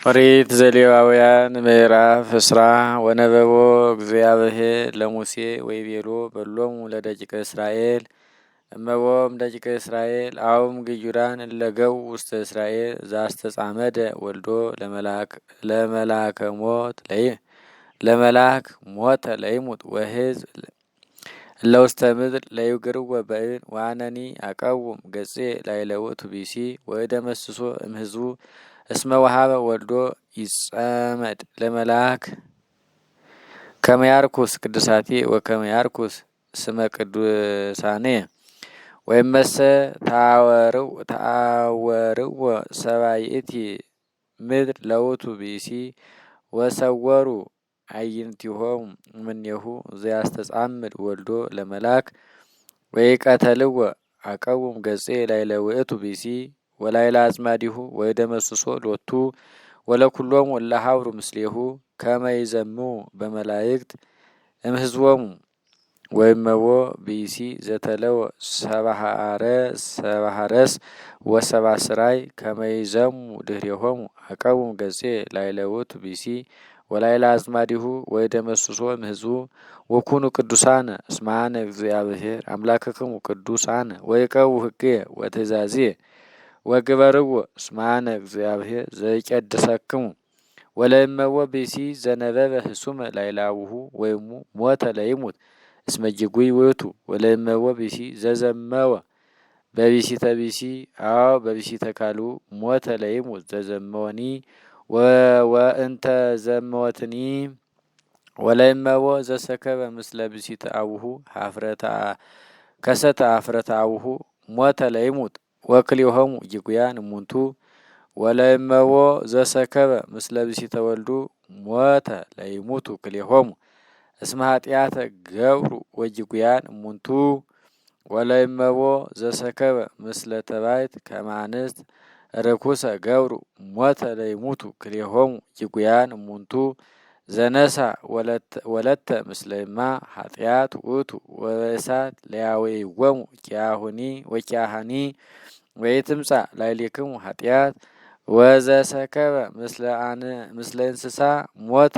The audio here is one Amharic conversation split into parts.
ኦሪት ዘሌዋውያን ምዕራፍ እስራ ወነበቦ እግዚአብሔር ለሙሴ ወይቤሎ በሎሙ ለደቂቀ እስራኤል እመቦም ደቂቀ እስራኤል አውም ግዩራን እለገው ውስተ እስራኤል ዛስተጻመደ ወልዶ ለመላክ ሞተ ለይሙት ወሕዝብ ለውስተ ምድር ለይግርወ በእን ዋነኒ አቀውም ገጼ ላይለውቱ ቢሲ ወደመስሶ እምህዝቡ እስመ ወሃበ ወልዶ ይጸመድ ለመላክ ከመያርኩስ ቅዱሳቲ ወከመያርኩስ ስመ ቅዱሳኔ ወይመሰ ታወርው ሰባይእቲ ምድር ለውቱ ቢሲ ወሰወሩ አይንቲሆም ምኔሁ ዘያስተጻምድ ወልዶ ለመላክ ወይቀተልወ አቀውም ገጼ ላይለውእቱ ቢሲ ወላይላ አጽማዲሁ ወይደመስሶ ሎቱ ወለኩሎም ወለሃብሩ ምስሌሁ ከመይዘሙ በመላእክት እምህዝቦሙ ወይመቦ ቢሲ ዘተለው ሰባሃረስ ወሰባስራይ ከመይዘሙ ድህሬሆሙ አቀውም ገጼ ላይለውቱ ቢሲ ወላይላ አጽማዲሁ ወይደመስሶ እምህዝቡ ወኩኑ ቅዱሳነ እስማነ እግዚአብሔር አምላክክሙ ቅዱሳነ ወይቀው ሕጌ ወትእዛዝየ ወግበርዎ እስማነ እግዚአብሔር ዘይቀድሰክሙ ወለእመቦ ቢሲ ዘነበበ ህሱመ ላይላውሁ ወይሙ ሞተ ለይሙት እስመ ጅጉይ ውእቱ ወለእመቦ ቢሲ ዘዘመወ በቢሲተ ቢሲ አው በቢሲተ ካልኡ ሞተ ለይሙት ዘዘመወኒ ወእንተ ዘመወትኒ ወለእመቦ ዘሰከበ ምስለ ቢሲተ አቡሁ ከሰተ ኀፍረተ አቡሁ ሞተ ለይሙት ወክልኤሆሙ ጅጉያን እሙንቱ ወለእመቦ ዘሰከበ ምስለ ቢሲተ ወልዱ ሞተ ለይሙቱ ክልኤሆሙ እስመ ኃጢአተ ገብሩ ወጅጉያን እሙንቱ ወለእመቦ ዘሰከበ ምስለ ተባይት ከመ አንስት ርኩሰ ገብሩ ሞተ ለይሙቱ ክልኤሆሙ ጅጉያን እሙንቱ ዘነሳ ወለተ ምስለ እማ ኃጢአት ውእቱ ወበእሳት ለያዌይዎሙ ኪያሁኒ ወኪያሃኒ ወይትምጻ ላዕሌክሙ ኃጢአት ወዘሰከበ ምስለ እንስሳ ሞተ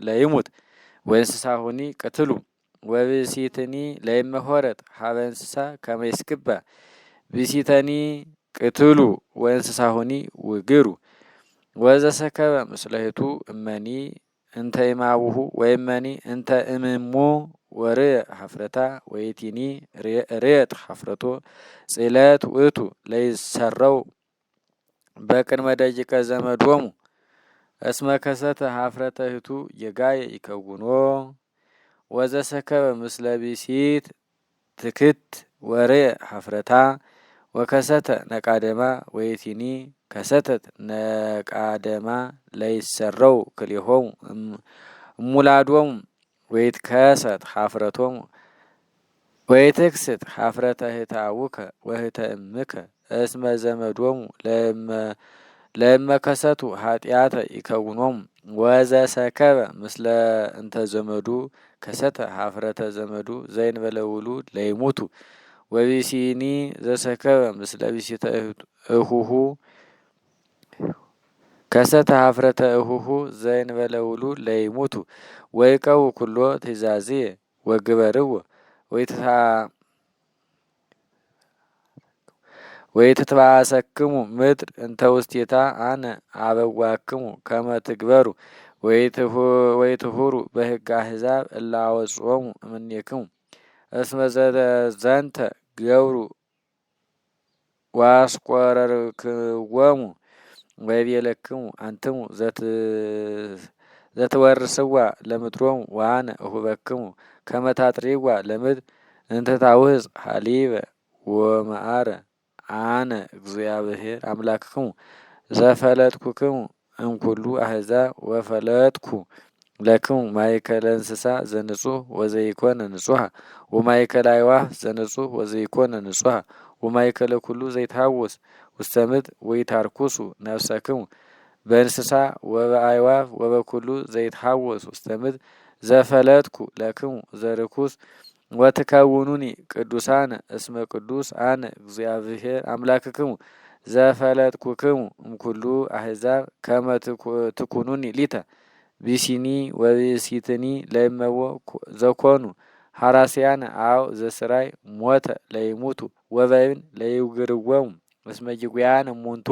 ለይሙት ወእንስሳሁኒ ቅትሉ ወብእሲትኒ ለይመሆረት ሀበ እንስሳ ከመ ይስክባ ብእሲተኒ ቅትሉ ወእንስሳሁኒ ውግሩ ወዘሰከበ ምስለ እህቱ እመኒ እንተ እማቡሁ ወይመኒ እንተ እምሙ ወርየ ኀፍረታ ወይቲኒ ርየት ኀፍረቶ ጽለት ውእቱ ለይሰረው በቅድመ ደቂቀ ዘመዶሙ እስመ ከሰተ ኀፍረተ እህቱ የጋየ ይከውኖ ወዘሰከበ ምስለ ቢሲት ትክት ወርየ ኀፍረታ ወከሰተ ነቃደማ ወይቲኒ ከሰተት ነቃደማ ለይሰረው ክልኤሆሙ እሙላዶሙ ወይትከሰት ኀፍረቶሙ ወይትክስት ኀፍረተ እህተ አቡከ ወእህተ እምከ እስመ ዘመዶሙ ለእመከሰቱ ኃጢአተ ይከውኖሙ ወዘሰከበ ምስለ እንተ ዘመዱ ከሰተ ኀፍረተ ዘመዱ ዘእንበለ ውሉድ ለይሙቱ ወቢሲኒ ዘሰከበ ምስለ ቢሲተ እሁሁ ከሰተ ኀፍረተ እሁሁ ዘእንበለ ውሉድ ለይሙቱ ወይቀው ኩሎ ትእዛዝየ ወግበርዎ ወይትትባሰክሙ ምድር እንተ ውስቴታ አነ አበዋክሙ ከመ ትግበሩ ወይትሁሩ በሕገ አሕዛብ እለ አወጽኦሙ እምኔክሙ እስመ ዘንተ ገብሩ ወአስቆረርክዎሙ ወይቤለክሙ አንትሙ ዘትወርስዋ ለምድሮሙ ወአነ እሁበክሙ ከመ ታጥርይዋ ለምድር እንተ ታውህዝ ሀሊበ ወመዓረ አነ እግዚአብሔር አምላክክሙ ዘፈለጥኩክሙ እምኩሉ አሕዛብ ወፈለጥኩ ለክሙ ማእከለ እንስሳ ዘንጹህ ወዘይኮነ ንጹሃ ወማእከለ አዕዋፍ ዘንጹህ ወዘይኮነ ንጹሃ ወማእከለ ኩሉ ዘይትሐወስ ውስተ ምድር ወይታርኩሱ ነፍሰክሙ በእንስሳ ወበአዕዋፍ ወበኩሉ ዘይትሐወስ ውስተ ምድር ዘፈለጥኩ ለክሙ ዘርኩስ ወትከውኑኒ ቅዱሳነ እስመ ቅዱስ አነ እግዚአብሔር አምላክክሙ ዘፈለጥኩክሙ እምኩሉ አሕዛብ ከመ ትኩኑኒ ሊተ ቢሲኒ ወቢሲትኒ ለይመዎ ዘኮኑ ሐራስያን አው ዘስራይ ሞተ ለይሙቱ ወበይን ለይውግርዎሙ እስመ ጅጉያን እሙንቱ